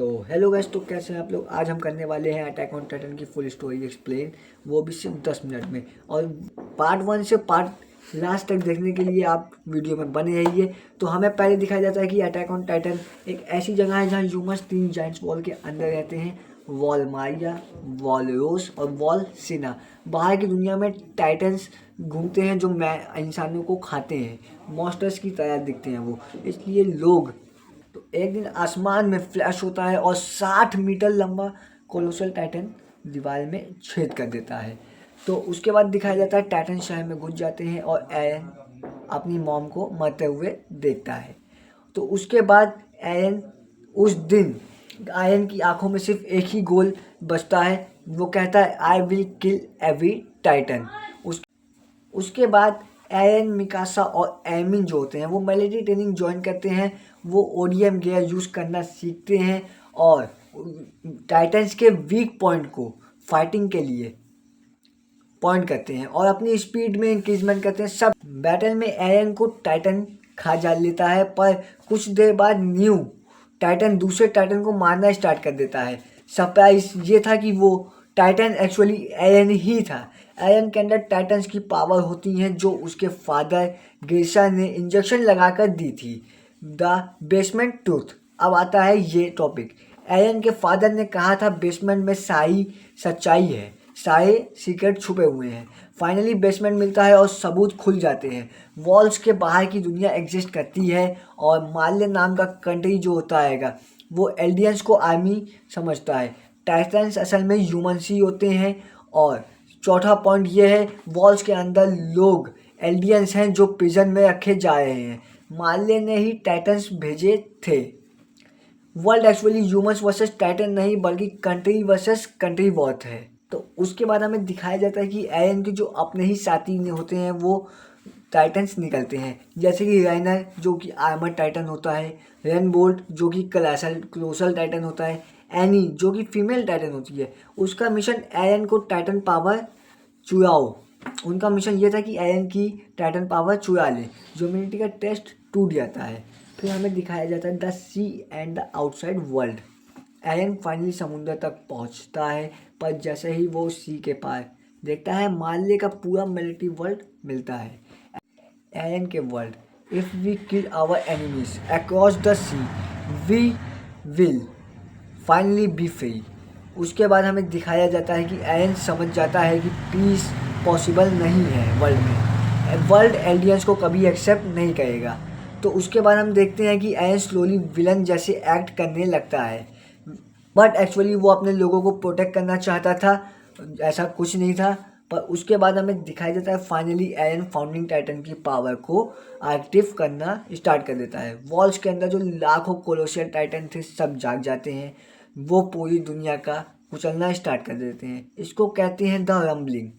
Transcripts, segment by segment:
तो hello guys, तो कैसे हैं आप लोग। आज हम करने वाले हैं अटैक ऑन टाइटन की फुल स्टोरी एक्सप्लेन, वो भी सिर्फ 10 मिनट में। और पार्ट 1 से पार्ट लास्ट तक देखने के लिए आप वीडियो में बने रहिए। तो हमें पहले दिखाया जाता है कि अटैक ऑन टाइटन एक ऐसी जगह है जहाँ ह्यूमंस 3 जायंट्स वॉल के अंदर रहते हैं। वॉल मारिया, वॉल रोस और वॉल सिना। बाहर की दुनिया में टाइटन्स घूमते हैं जो इंसानों को खाते हैं, मॉन्स्टर्स की तरह दिखते हैं वो, इसलिए लोग। तो एक दिन आसमान में फ्लैश होता है और 60 मीटर लंबा कोलोसल टाइटन दीवार में छेद कर देता है। तो उसके बाद दिखाया जाता है टाइटन शहर में घुस जाते हैं और एरन अपनी मॉम को मरते हुए देखता है। तो उसके बाद एरन उस दिन आयन की आंखों में सिर्फ एक ही गोल बचता है, वो कहता है I will kill every Titan. उसके बाद एरन, मिकासा और एमिन जो होते हैं वो मिलिट्री ट्रेनिंग ज्वाइन करते हैं। वो ओडीएम गियर यूज़ करना सीखते हैं और टाइटन्स के वीक पॉइंट को फाइटिंग के लिए पॉइंट करते हैं और अपनी स्पीड में इंक्रीजमेंट करते हैं। सब बैटल में एरन को टाइटन खा जा लेता है, पर कुछ देर बाद न्यू टाइटन दूसरे टाइटन को मारना स्टार्ट कर देता है। सरप्राइज ये था कि वो टाइटन एक्चुअली एरन ही था। एरन के अंदर टाइटन्स की पावर होती हैं जो उसके फादर गेशा ने इंजेक्शन लगाकर दी थी। The basement truth. अब आता है ये टॉपिक। एरन के फादर ने कहा था बेसमेंट में सारी सच्चाई है, सारे सीक्रेट छुपे हुए हैं। फाइनली बेसमेंट मिलता है और सबूत खुल जाते हैं। वॉल्स के बाहर की दुनिया एग्जिस्ट करती है और माल्य नाम का कंट्री जो होता है वो एल्डियंस को आर्मी समझता है। टाइटन्स असल में ह्यूमंस ही होते हैं। और चौथा पॉइंट ये है, वॉल्स के अंदर लोग एल्डियंस हैं जो प्रिजन में रखे जा रहे हैं। माल्य ने ही टाइटन्स भेजे थे। World actually humans versus Titan नहीं बल्कि कंट्री वर्सेस कंट्री वॉर है। तो उसके बाद हमें दिखाया जाता है कि एरन के जो अपने ही साथी होते हैं वो टाइटन्स निकलते हैं, जैसे कि राइनर जो कि आर्मर टाइटन होता है, रेनबोल्ट जो कि क्लोसल टाइटन होता है, एनी जो कि फीमेल टाइटन होती है। उसका मिशन एरन को टाइटन पावर चुराओ। उनका मिशन ये था कि एरन की टाइटन पावर चुरा ले। ह्यूमैनिटी का टेस्ट टूट जाता है। फिर हमें दिखाया जाता है the sea and the outside world. Eren फाइनली समुद्र तक पहुंचता है, पर जैसे ही वो सी के पार देखता है माल्य का पूरा मिलिट्री वर्ल्ड मिलता है। एरन के world, if we kill our enemies across the sea we will finally be free. उसके बाद हमें दिखाया जाता है कि एरन समझ जाता है कि पीस पॉसिबल नहीं है वर्ल्ड में। वर्ल्ड एलियंस को कभी एक्सेप्ट नहीं करेगा। तो उसके बाद हम देखते हैं कि एरन स्लोली विलन जैसे एक्ट करने लगता है, बट एक्चुअली वो अपने लोगों को प्रोटेक्ट करना चाहता था, ऐसा कुछ नहीं था। पर उसके बाद हमें दिखाई देता है फाइनली एरन फाउंडिंग टाइटन की पावर को एक्टिव करना स्टार्ट कर देता है। वॉल्स के अंदर जो लाखों कोलोसियल टाइटन थे सब जाग जाते हैं। वो पूरी दुनिया का कुचलना स्टार्ट कर देते हैं। इसको कहते हैं द रम्बलिंग।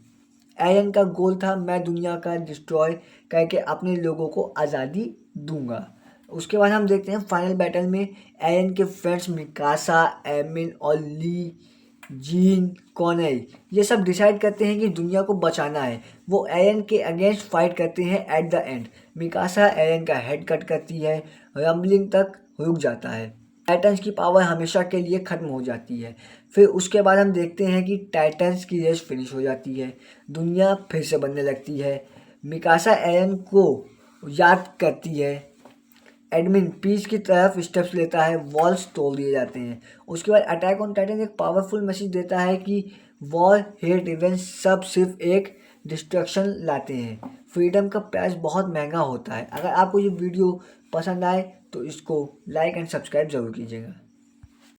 एरन का गोल था मैं दुनिया का डिस्ट्रॉय करके अपने लोगों को आज़ादी दूंगा। उसके बाद हम देखते हैं फाइनल बैटल में एरन के फ्रेंड्स मिकासा, एमिन और ली, जीन, कॉनेल ये सब डिसाइड करते हैं कि दुनिया को बचाना है। वो एरन के अगेंस्ट फाइट करते हैं। एट द एंड मिकासा एरन का हेड कट करती है, रम्बलिंग तक रुक जाता है। टाइटन्स की पावर हमेशा के लिए ख़त्म हो जाती है। फिर उसके बाद हम देखते हैं कि टाइटन्स की रेस फिनिश हो जाती है, दुनिया फिर से बनने लगती है। मिकासा एरन को याद करती है, एडमिन पीस की तरफ स्टेप्स लेता है, वॉल्स तोड़ दिए जाते हैं। उसके बाद अटैक ऑन टाइटन एक पावरफुल मैसेज देता है कि वॉर, हेट, इवेंट्स सब सिर्फ एक डिस्ट्रक्शन लाते हैं। फ्रीडम का प्राइस बहुत महंगा होता है। अगर आपको ये वीडियो पसंद आए तो इसको लाइक एंड सब्सक्राइब ज़रूर कीजिएगा।